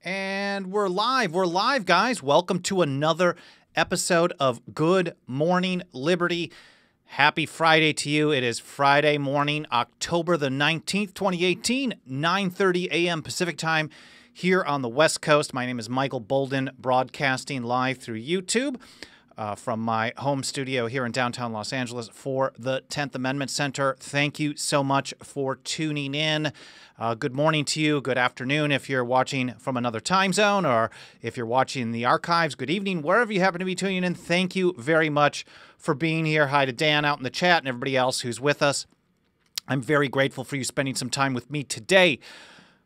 And we're live. We're live, guys. Welcome to another episode of Good Morning Liberty. Happy Friday to you. It is Friday morning, October the 19th, 2018, 9:30 a.m. Pacific Time here on the West Coast. My name is Michael Bolden, broadcasting live through YouTube from my home studio here in downtown Los Angeles for the 10th Amendment Center. Thank you so much for tuning in. Good morning to you. Good afternoon if you're watching from another time zone, or if you're watching the archives, good evening, wherever you happen to be tuning in. Thank you very much for being here. Hi to Dan out in the chat and everybody else who's with us. I'm very grateful for you spending some time with me today.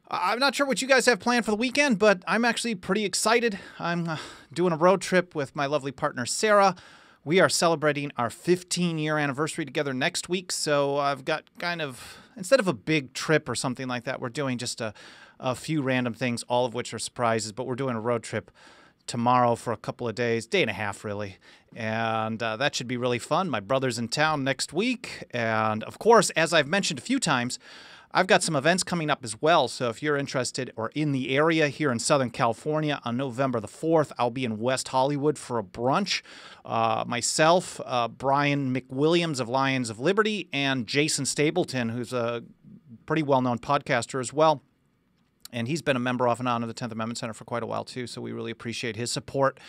I'm not sure what you guys have planned for the weekend, but I'm actually pretty excited. I'm doing a road trip with my lovely partner, Sarah. We are celebrating our 15-year anniversary together next week, so I've got kind of, instead of a big trip or something like that, we're doing just a few random things, all of which are surprises, but we're doing a road trip tomorrow for a couple of days, day and a half, really, and that should be really fun. My brother's in town next week, and of course, as I've mentioned a few times, I've got some events coming up as well, so if you're interested or in the area here in Southern California on November the 4th, I'll be in West Hollywood for a brunch. Myself, Brian McWilliams of Lions of Liberty, and Jason Stapleton, who's a pretty well-known podcaster as well. And he's been a member off and on of the 10th Amendment Center for quite a while, too, so we really appreciate his support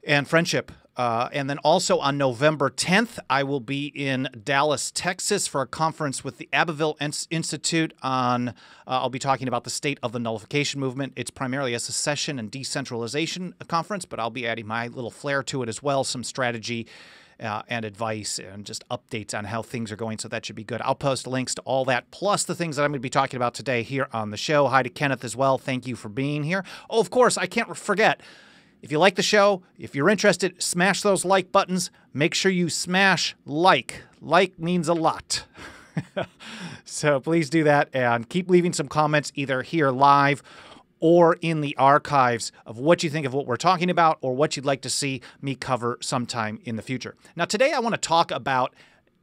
and friendship. And then also on November 10th, I will be in Dallas, Texas for a conference with the Abbeville Institute on, I'll be talking about the state of the nullification movement. It's primarily a secession and decentralization conference, but I'll be adding my little flair to it as well, some strategy and advice and just updates on how things are going, so that should be good. I'll post links to all that, plus the things that I'm going to be talking about today here on the show. Hi to Kenneth as well. Thank you for being here. Oh, of course, I can't forget, if you like the show, if you're interested, smash those like buttons. Make sure you smash like. Like means a lot. So please do that, and keep leaving some comments either here live or in the archives of what you think of what we're talking about or what you'd like to see me cover sometime in the future. Now, today I want to talk about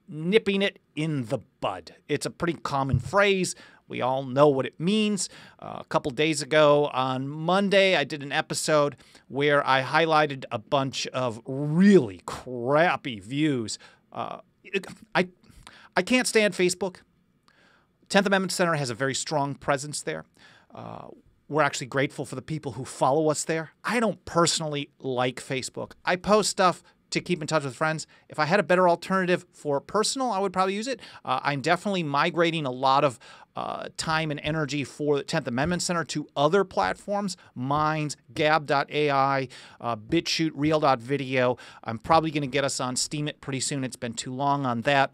nipping it in the bud. It's a pretty common phrase. We all know what it means. A couple days ago on Monday, I did an episode where I highlighted a bunch of really crappy views. I can't stand Facebook. 10th Amendment Center has a very strong presence there. We're actually grateful for the people who follow us there. I don't personally like Facebook. I post stuff to keep in touch with friends. If I had a better alternative for personal, I would probably use it. I'm definitely migrating a lot of time and energy for the 10th Amendment Center to other platforms, Minds, Gab.ai, BitChute, Reel.video. I'm probably going to get us on Steemit pretty soon. It's been too long on that.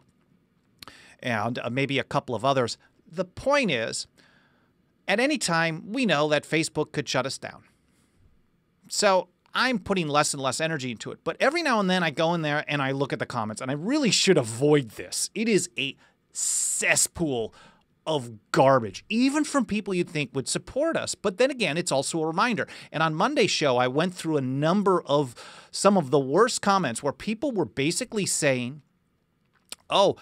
And maybe a couple of others. The point is, at any time, we know that Facebook could shut us down. So I'm putting less and less energy into it. But every now and then I go in there and I look at the comments, and I really should avoid this. It is a cesspool of garbage, even from people you'd think would support us. But then again, it's also a reminder. And on Monday's show, I went through a number of some of the worst comments where people were basically saying, oh,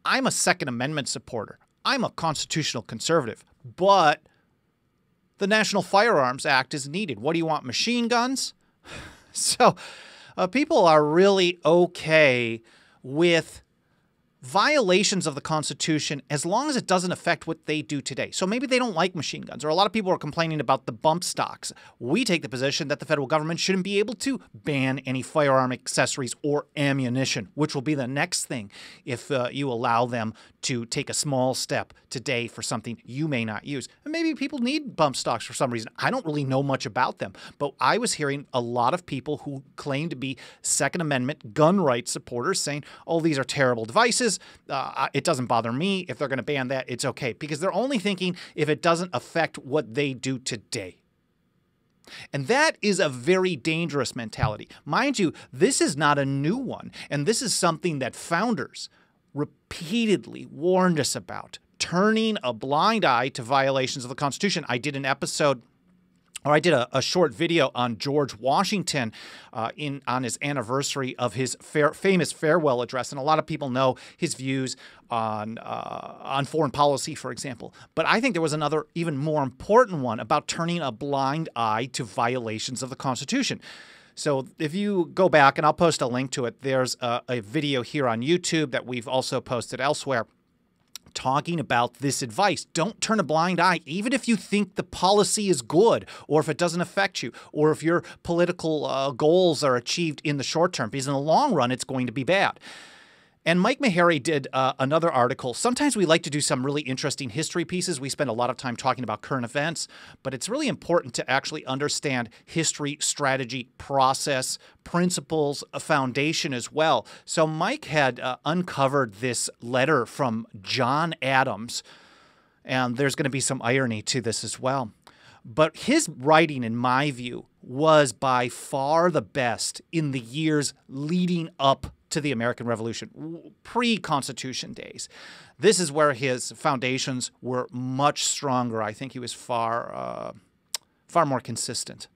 I'm a Second Amendment supporter. I'm a constitutional conservative, but the National Firearms Act is needed. What do you want, machine guns? So people are really okay with violations of the Constitution as long as it doesn't affect what they do today. So maybe they don't like machine guns, or a lot of people are complaining about the bump stocks. We take the position that the federal government shouldn't be able to ban any firearm accessories or ammunition, which will be the next thing if you allow them to take a small step today for something you may not use. And maybe people need bump stocks for some reason. I don't really know much about them, but I was hearing a lot of people who claim to be Second Amendment gun rights supporters saying, oh, these are terrible devices. It doesn't bother me. If they're going to ban that, it's okay. Because they're only thinking if it doesn't affect what they do today. And that is a very dangerous mentality. Mind you, this is not a new one. And this is something that founders repeatedly warned us about, turning a blind eye to violations of the Constitution. I did an episode or I did a short video on George Washington on his anniversary of his famous farewell address, and a lot of people know his views on foreign policy, for example. But I think there was another even more important one about turning a blind eye to violations of the Constitution. So if you go back, and I'll post a link to it, there's a video here on YouTube that we've also posted elsewhere, talking about this advice. Don't turn a blind eye, even if you think the policy is good, or if it doesn't affect you, or if your political goals are achieved in the short term, because in the long run, it's going to be bad. And Mike Meharry did another article. Sometimes we like to do some really interesting history pieces. We spend a lot of time talking about current events, but it's really important to actually understand history, strategy, process, principles, a foundation as well. So Mike had uncovered this letter from John Adams, and there's going to be some irony to this as well. But his writing, in my view, was by far the best in the years leading up to the American Revolution, pre-Constitution days. This is where his foundations were much stronger. I think he was far more consistent.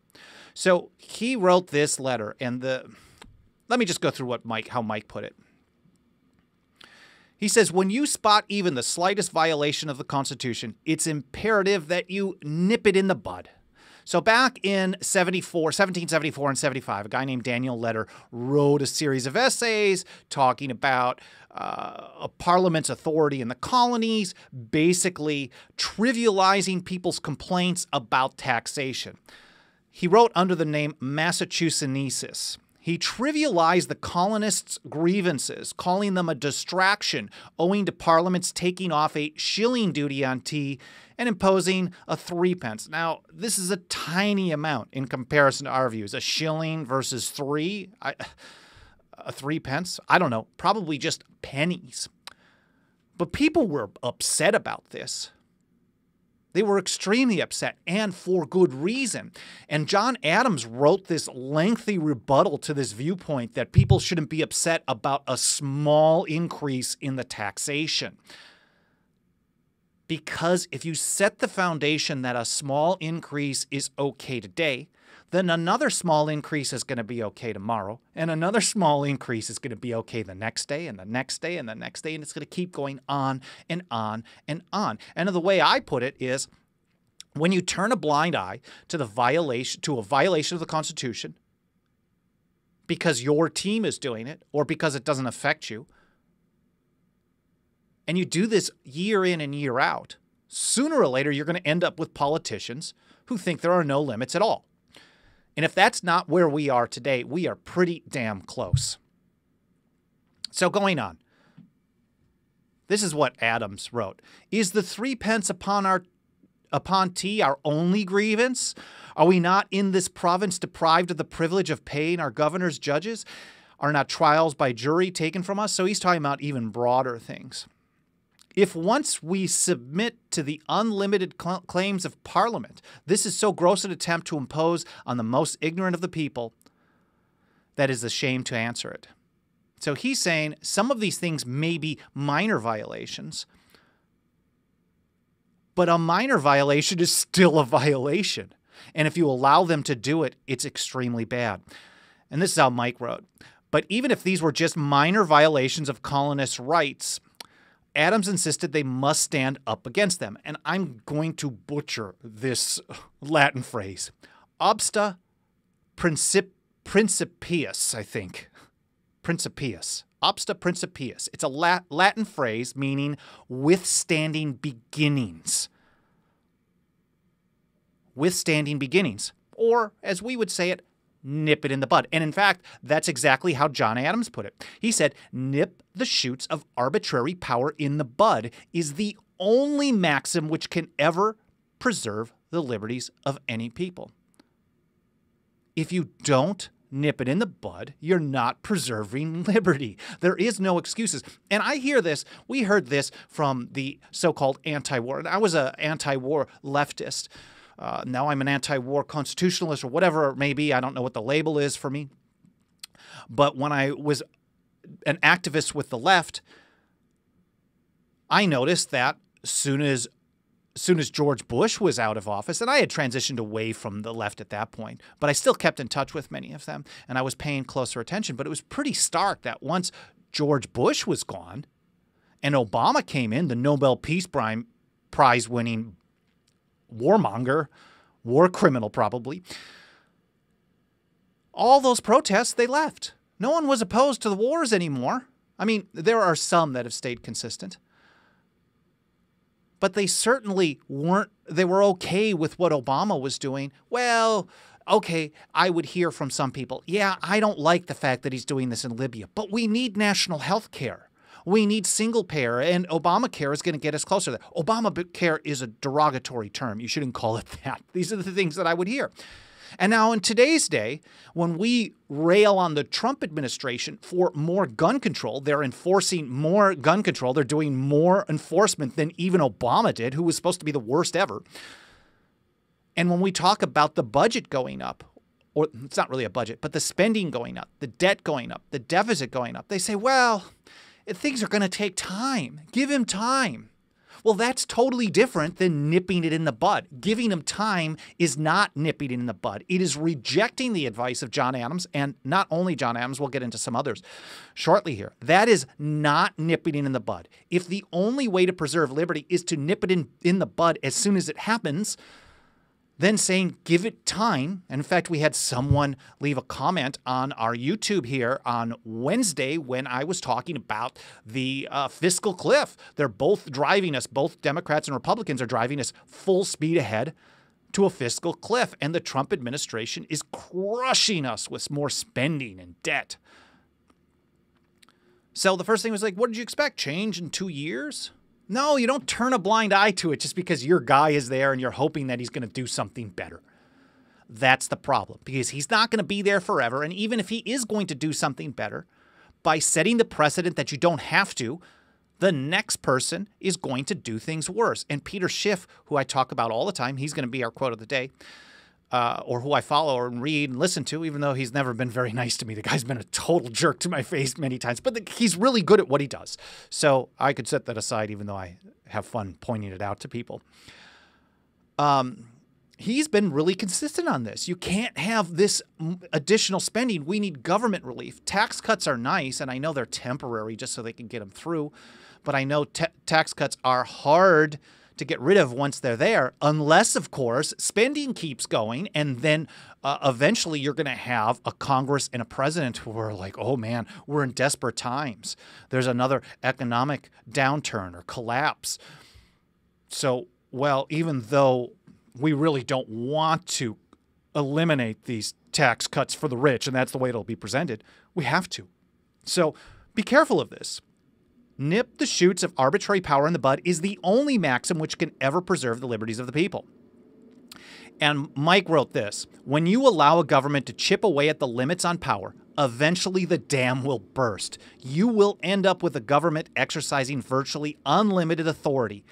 So he wrote this letter, and let me just go through how Mike put it. He says, when you spot even the slightest violation of the Constitution, it's imperative that you nip it in the bud. So back in 1774 and 75, a guy named Daniel Letter wrote a series of essays talking about a parliament's authority in the colonies, basically trivializing people's complaints about taxation. He wrote under the name Massachusettensis. He trivialized the colonists' grievances, calling them a distraction owing to Parliament's taking off a shilling duty on tea and imposing a 3p. Now, this is a tiny amount in comparison to our views. A shilling versus 3, a 3p, I don't know, probably just pennies. But people were upset about this. They were extremely upset, and for good reason. And John Adams wrote this lengthy rebuttal to this viewpoint that people shouldn't be upset about a small increase in the taxation. Because if you set the foundation that a small increase is okay today, then another small increase is going to be okay tomorrow, and another small increase is going to be okay the next day, and the next day, and the next day, and it's going to keep going on and on and on. And the way I put it is, when you turn a blind eye to a violation of the Constitution because your team is doing it or because it doesn't affect you, and you do this year in and year out, sooner or later you're going to end up with politicians who think there are no limits at all. And if that's not where we are today, we are pretty damn close. So going on, this is what Adams wrote. Is the 3p upon tea our only grievance? Are we not in this province deprived of the privilege of paying our governors, judges? Are not trials by jury taken from us? So he's talking about even broader things. If once we submit to the unlimited claims of Parliament, this is so gross an attempt to impose on the most ignorant of the people that is a shame to answer it. So he's saying some of these things may be minor violations, but a minor violation is still a violation. And if you allow them to do it, it's extremely bad. And this is how Mike wrote. But even if these were just minor violations of colonists' rights, Adams insisted they must stand up against them. And I'm going to butcher this Latin phrase. Obsta principiis, I think. Principiis. Obsta principiis. It's a Latin phrase meaning withstanding beginnings. Withstanding beginnings. Or, as we would say it, nip it in the bud. And in fact, that's exactly how John Adams put it. He said, nip the shoots of arbitrary power in the bud is the only maxim which can ever preserve the liberties of any people. If you don't nip it in the bud, you're not preserving liberty. There is no excuses. And I hear this, we heard this from the so-called anti-war. And I was an anti-war leftist. Now I'm an anti-war constitutionalist or whatever it may be. I don't know what the label is for me. But when I was an activist with the left, I noticed that as soon as as soon as George Bush was out of office, and I had transitioned away from the left at that point, but I still kept in touch with many of them, and I was paying closer attention. But it was pretty stark that once George Bush was gone and Obama came in, the Nobel Peace Prize winning warmonger, war criminal probably, all those protests, they left. No one was opposed to the wars anymore. I mean, there are some that have stayed consistent. But they certainly weren't, they were okay with what Obama was doing. Well, okay, I would hear from some people, yeah, I don't like the fact that he's doing this in Libya, but we need national health care. We need single payer, and Obamacare is going to get us closer to that. Obamacare is a derogatory term. You shouldn't call it that. These are the things that I would hear. And now in today's day, when we rail on the Trump administration for more gun control, they're enforcing more gun control. They're doing more enforcement than even Obama did, who was supposed to be the worst ever. And when we talk about the budget going up, or it's not really a budget, but the spending going up, the debt going up, the deficit going up, they say, well, things are going to take time. Give him time. Well, that's totally different than nipping it in the bud. Giving him time is not nipping it in the bud. It is rejecting the advice of John Adams, and not only John Adams, we'll get into some others shortly here. That is not nipping it in the bud. If the only way to preserve liberty is to nip it in the bud as soon as it happens, then saying give it time. And in fact, we had someone leave a comment on our YouTube here on Wednesday when I was talking about the fiscal cliff. They're both driving us, both Democrats and Republicans are driving us full speed ahead to a fiscal cliff. And the Trump administration is crushing us with more spending and debt. So the first thing was like, what did you expect? Change in 2 years? No, you don't turn a blind eye to it just because your guy is there and you're hoping that he's going to do something better. That's the problem, because he's not going to be there forever. And even if he is going to do something better, by setting the precedent that you don't have to, the next person is going to do things worse. And Peter Schiff, who I talk about all the time, he's going to be our quote of the day, or who I follow and read and listen to, even though he's never been very nice to me. The guy's been a total jerk to my face many times, but he's really good at what he does. So I could set that aside, even though I have fun pointing it out to people. He's been really consistent on this. You can't have this additional spending. We need government relief. Tax cuts are nice, and I know they're temporary just so they can get them through, but I know tax cuts are hard to get rid of once they're there, unless, of course, spending keeps going, and then eventually you're going to have a Congress and a president who are like, oh man, we're in desperate times. There's another economic downturn or collapse. So, well, even though we really don't want to eliminate these tax cuts for the rich, and that's the way it'll be presented, we have to. So be careful of this. Nip the shoots of arbitrary power in the bud is the only maxim which can ever preserve the liberties of the people. And Mike wrote this: when you allow a government to chip away at the limits on power, eventually the dam will burst. You will end up with a government exercising virtually unlimited authority,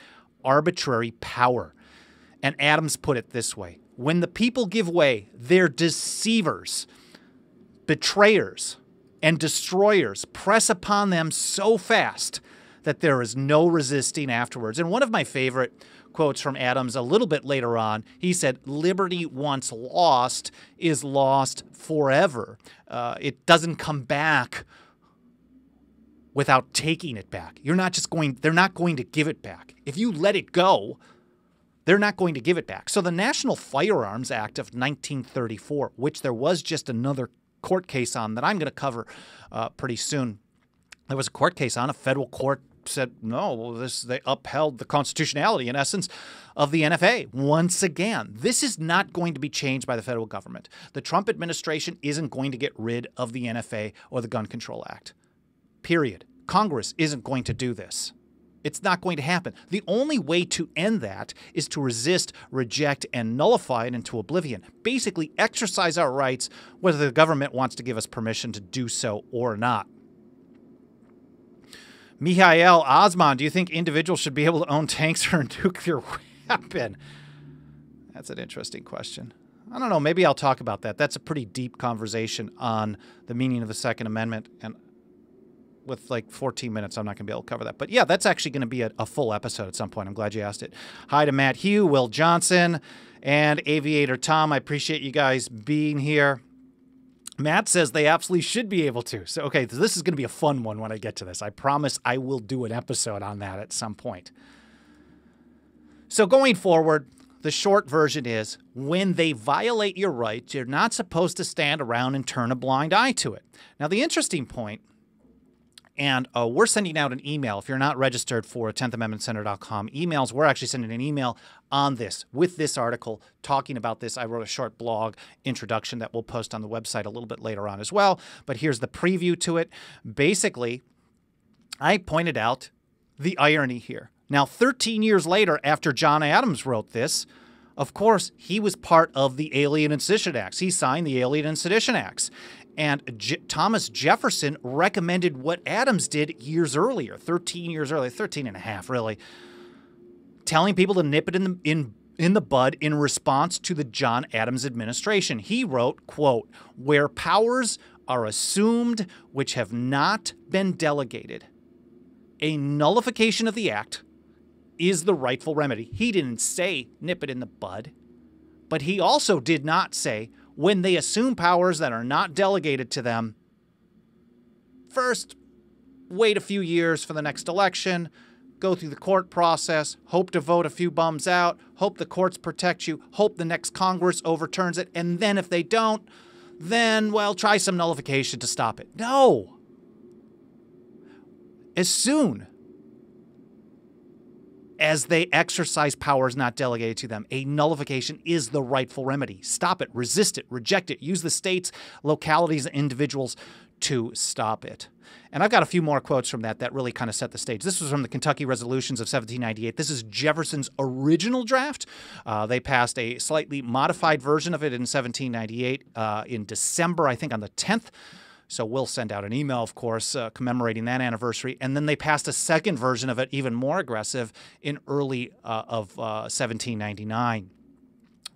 arbitrary power. And Adams put it this way: when the people give way, they're deceivers, betrayers, and destroyers press upon them so fast that there is no resisting afterwards. And one of my favorite quotes from Adams a little bit later on, he said, liberty once lost is lost forever. It doesn't come back without taking it back. They're not going to give it back. If you let it go, they're not going to give it back. So the National Firearms Act of 1934, which there was just another court case on that I'm going to cover pretty soon. There was a court case on. A federal court said, no, they upheld the constitutionality, in essence, of the NFA. Once again, this is not going to be changed by the federal government. The Trump administration isn't going to get rid of the NFA or the Gun Control Act. Period. Congress isn't going to do this. It's not going to happen. The only way to end that is to resist, reject, and nullify it into oblivion. Basically, exercise our rights, whether the government wants to give us permission to do so or not. Mihail Osman, do you think individuals should be able to own tanks or a nuclear weapon? That's an interesting question. I don't know. Maybe I'll talk about that. That's a pretty deep conversation on the meaning of the Second Amendment and with like 14 minutes, I'm not going to be able to cover that. But yeah, that's actually going to be a full episode at some point. I'm glad you asked it. Hi to Matt Hugh, Will Johnson, and Aviator Tom. I appreciate you guys being here. Matt says they absolutely should be able to. So, okay, this is going to be a fun one when I get to this. I promise I will do an episode on that at some point. So going forward, the short version is when they violate your rights, you're not supposed to stand around and turn a blind eye to it. Now, the interesting point, and we're sending out an email. If you're not registered for 10thamendmentcenter.com emails, we're actually sending an email on this with this article talking about this. I wrote a short blog introduction that we'll post on the website a little bit later on as well. But here's the preview to it. Basically, I pointed out the irony here. Now, 13 years later, after John Adams wrote this, of course, he was part of the Alien and Sedition Acts. He signed the Alien and Sedition Acts. And Thomas Jefferson recommended what Adams did years earlier, 13 years earlier, 13 and a half, really, telling people to nip it in the bud in response to the John Adams administration. He wrote, quote, "Where powers are assumed which have not been delegated, a nullification of the act is the rightful remedy." He didn't say nip it in the bud, but he also did not say when they assume powers that are not delegated to them, first, wait a few years for the next election, go through the court process, hope to vote a few bums out, hope the courts protect you, hope the next Congress overturns it, and then if they don't, then, well, try some nullification to stop it. No. As soon as they exercise powers not delegated to them, a nullification is the rightful remedy. Stop it, resist it, reject it. Use the states, localities, and individuals to stop it. And I've got a few more quotes from that really kind of set the stage. This was from the Kentucky Resolutions of 1798. This is Jefferson's original draft. They passed a slightly modified version of it in 1798 in December, I think on the 10th. So we'll send out an email, of course, commemorating that anniversary. And then they passed a second version of it, even more aggressive, in early of 1799.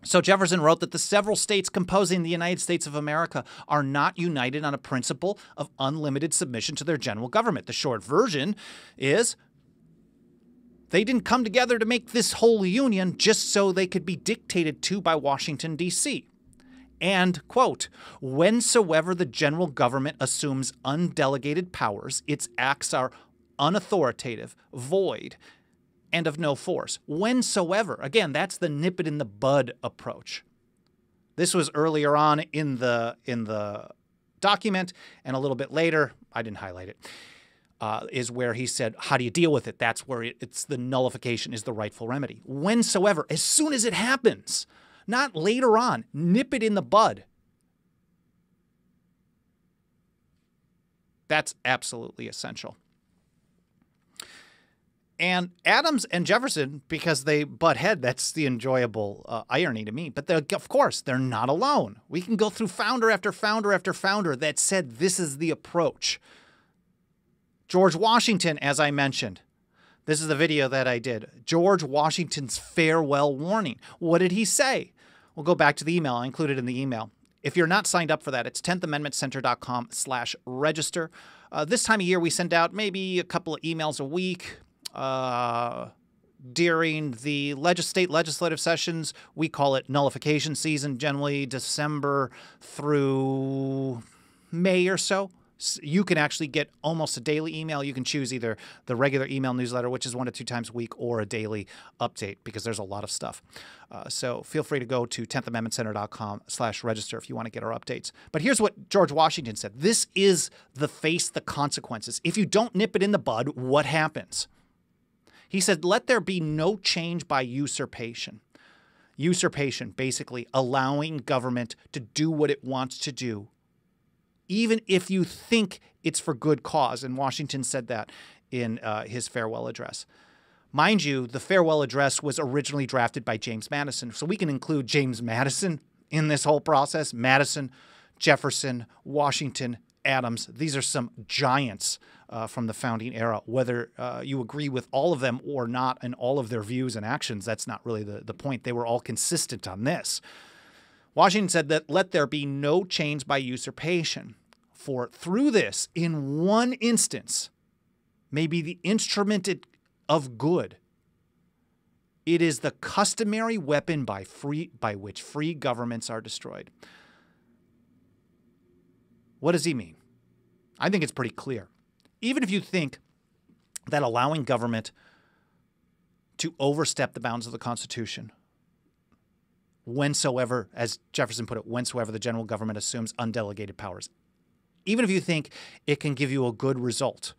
So Jefferson wrote that the several states composing the United States of America are not united on a principle of unlimited submission to their general government. The short version is they didn't come together to make this whole union just so they could be dictated to by Washington, D.C. And, quote, "Whensoever the general government assumes undelegated powers, its acts are unauthoritative, void, and of no force." Whensoever. Again, that's the nip it in the bud approach. This was earlier on in the document, and a little bit later, I didn't highlight it, is where he said, how do you deal with it? That's where it's the nullification is the rightful remedy. Whensoever, as soon as it happens. Not later on. Nip it in the bud. That's absolutely essential. And Adams and Jefferson, because they butt head, that's the enjoyable irony to me. But of course, they're not alone. We can go through founder after founder after founder that said this is the approach. George Washington, as I mentioned. This is the video that I did. George Washington's farewell warning. What did he say? We'll go back to the email. I included in the email. If you're not signed up for that, it's 10thamendmentcenter.com/register. This time of year, we send out maybe a couple of emails a week. During the state legislative sessions, we call it nullification season, generally December through May or so. You can actually get almost a daily email. You can choose either the regular email newsletter, which is 1 to 2 times a week, or a daily update because there's a lot of stuff. So feel free to go to 10thamendmentcenter.com/register if you want to get our updates. But here's what George Washington said. This is the consequences. If you don't nip it in the bud, what happens? He said, let there be no change by usurpation. Usurpation, basically allowing government to do what it wants to do, even if you think it's for good cause. And Washington said that in his farewell address. Mind you, the farewell address was originally drafted by James Madison. So we can include James Madison in this whole process. Madison, Jefferson, Washington, Adams. These are some giants from the founding era. Whether you agree with all of them or not and all of their views and actions, that's not really the point. They were all consistent on this. Washington said that let there be no change by usurpation. for, through this, in one instance, may be the instrument of good. It is the customary weapon by which free governments are destroyed. What does he mean? I think it's pretty clear. Even if you think that allowing government to overstep the bounds of the Constitution, whensoever, as Jefferson put it, whensoever the general government assumes undelegated powers, even if you think it can give you a good result,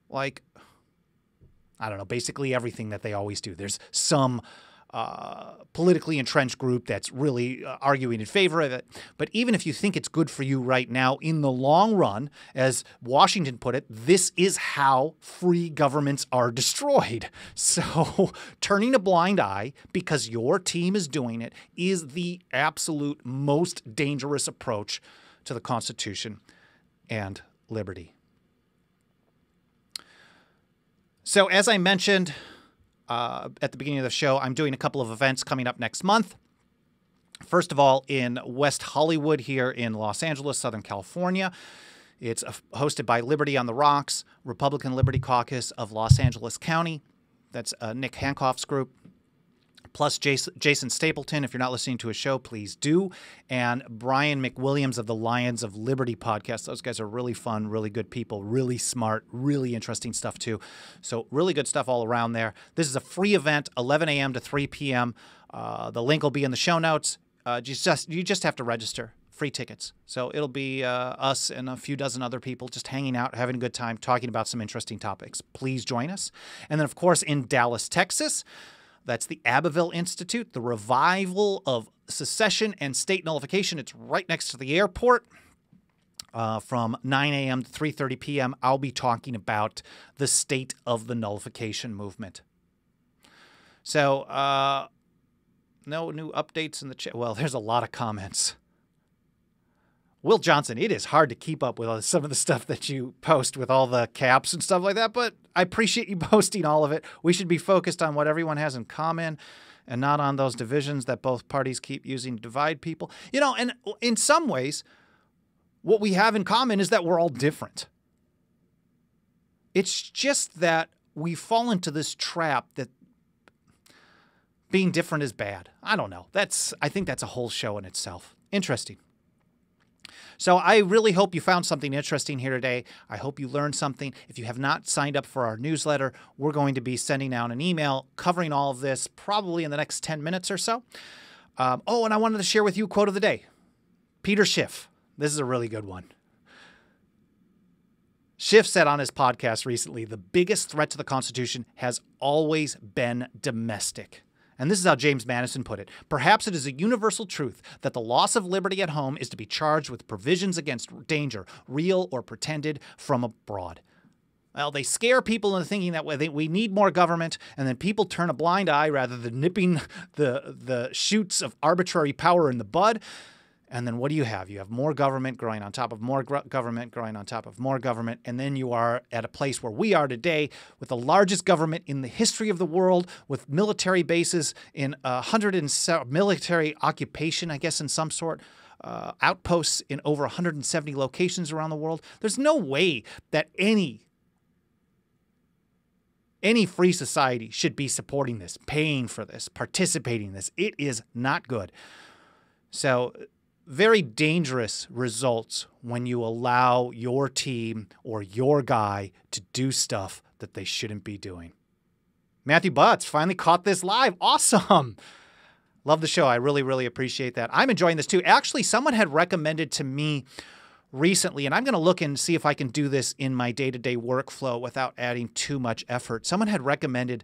like, I don't know, basically everything that they always do. There's some politically entrenched group that's really arguing in favor of it. But even if you think it's good for you right now, in the long run, as Washington put it, this is how free governments are destroyed. So turning a blind eye because your team is doing it is the absolute most dangerous approach to the Constitution and liberty. So as I mentioned at the beginning of the show, I'm doing a couple of events coming up next month. First of all, in West Hollywood here in Los Angeles, Southern California. It's hosted by Liberty on the Rocks, Republican Liberty Caucus of Los Angeles County. That's Nick Hancock's group. Plus Jason Stapleton. If you're not listening to his show, please do. And Brian McWilliams of the Lions of Liberty podcast. Those guys are really fun, really good people, really smart, really interesting stuff too. So really good stuff all around there. This is a free event, 11 a.m. to 3 p.m. The link will be in the show notes. You just have to register. Free tickets. So it'll be us and a few dozen other people just hanging out, having a good time, talking about some interesting topics. Please join us. And then, of course, in Dallas, Texas, that's the Abbeville Institute, the revival of secession and state nullification. It's right next to the airport. From 9 a.m. to 3:30 p.m., I'll be talking about the state of the nullification movement. So, no new updates in the chat. Well, there's a lot of comments. Will Johnson, it is hard to keep up with some of the stuff that you post with all the caps and stuff like that, but I appreciate you posting all of it. We should be focused on what everyone has in common and not on those divisions that both parties keep using to divide people. You know, and in some ways, what we have in common is that we're all different. It's just that we fall into this trap that being different is bad. I don't know. I think that's a whole show in itself. Interesting. So I really hope you found something interesting here today. I hope you learned something. If you have not signed up for our newsletter, we're going to be sending out an email covering all of this probably in the next 10 minutes or so. And I wanted to share with you a quote of the day. Peter Schiff. This is a really good one. Schiff said on his podcast recently, the biggest threat to the Constitution has always been domestic. And this is how James Madison put it. Perhaps it is a universal truth that the loss of liberty at home is to be charged with provisions against danger, real or pretended, from abroad. Well, they scare people into thinking that we need more government, and then people turn a blind eye rather than nipping the shoots of arbitrary power in the bud. And then what do you have? You have more government growing on top of more government growing on top of more government. And then you are at a place where we are today with the largest government in the history of the world, with military bases in 107 military occupation, I guess, in some sort, outposts in over 170 locations around the world. There's no way that any free society should be supporting this, paying for this, participating in this. It is not good. So very dangerous results when you allow your team or your guy to do stuff that they shouldn't be doing. Matthew Butts finally caught this live. Awesome. Love the show. I really, really appreciate that. I'm enjoying this too. Actually, someone had recommended to me recently, and I'm going to look and see if I can do this in my day-to-day workflow without adding too much effort. Someone had recommended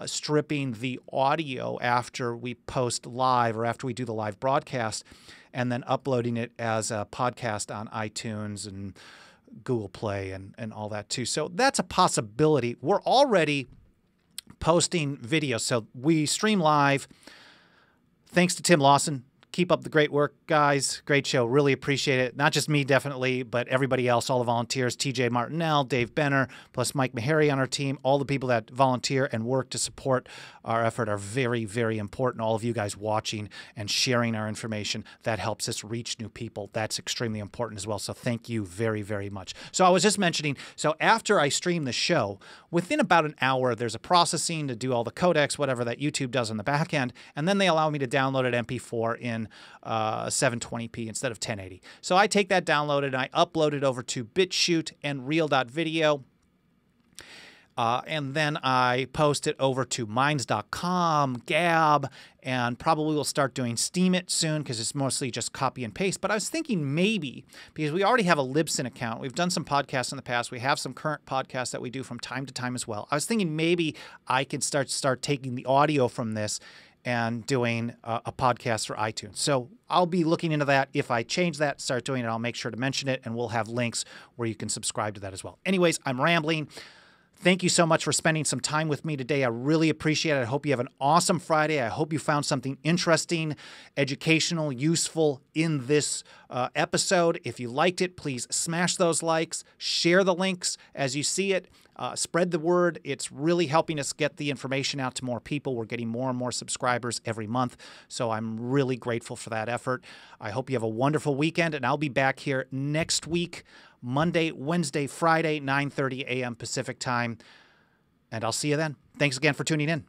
stripping the audio after we post live or after we do the live broadcast and then uploading it as a podcast on iTunes and Google Play and all that too. So that's a possibility. We're already posting videos. So we stream live. Thanks to Tim Lawson. Keep up the great work, guys. Great show. Really appreciate it. Not just me, definitely, but everybody else, all the volunteers, TJ Martinell, Dave Benner, plus Mike Meharry on our team. All the people that volunteer and work to support our effort are very, very important. All of you guys watching and sharing our information, that helps us reach new people. That's extremely important as well. So thank you very, very much. So I was just mentioning, so after I stream the show, within about an hour, there's a processing to do all the codecs, whatever that YouTube does on the back end, and then they allow me to download it MP4 in 720p instead of 1080. So I take that downloaded and I upload it over to BitChute and Reel.video. And then I post it over to Minds.com, Gab, and probably will start doing Steemit soon because it's mostly just copy and paste. But I was thinking maybe, because we already have a Libsyn account, we've done some podcasts in the past, we have some current podcasts that we do from time to time as well. I was thinking maybe I could start taking the audio from this and doing a podcast for iTunes. So I'll be looking into that. If I change that, start doing it, I'll make sure to mention it, and we'll have links where you can subscribe to that as well. Anyways, I'm rambling. Thank you so much for spending some time with me today. I really appreciate it. I hope you have an awesome Friday. I hope you found something interesting, educational, useful in this episode. If you liked it, please smash those likes, share the links as you see it, spread the word. It's really helping us get the information out to more people. We're getting more and more subscribers every month, so I'm really grateful for that effort. I hope you have a wonderful weekend, and I'll be back here next week, Monday, Wednesday, Friday, 9:30 a.m. Pacific time. And I'll see you then. Thanks again for tuning in.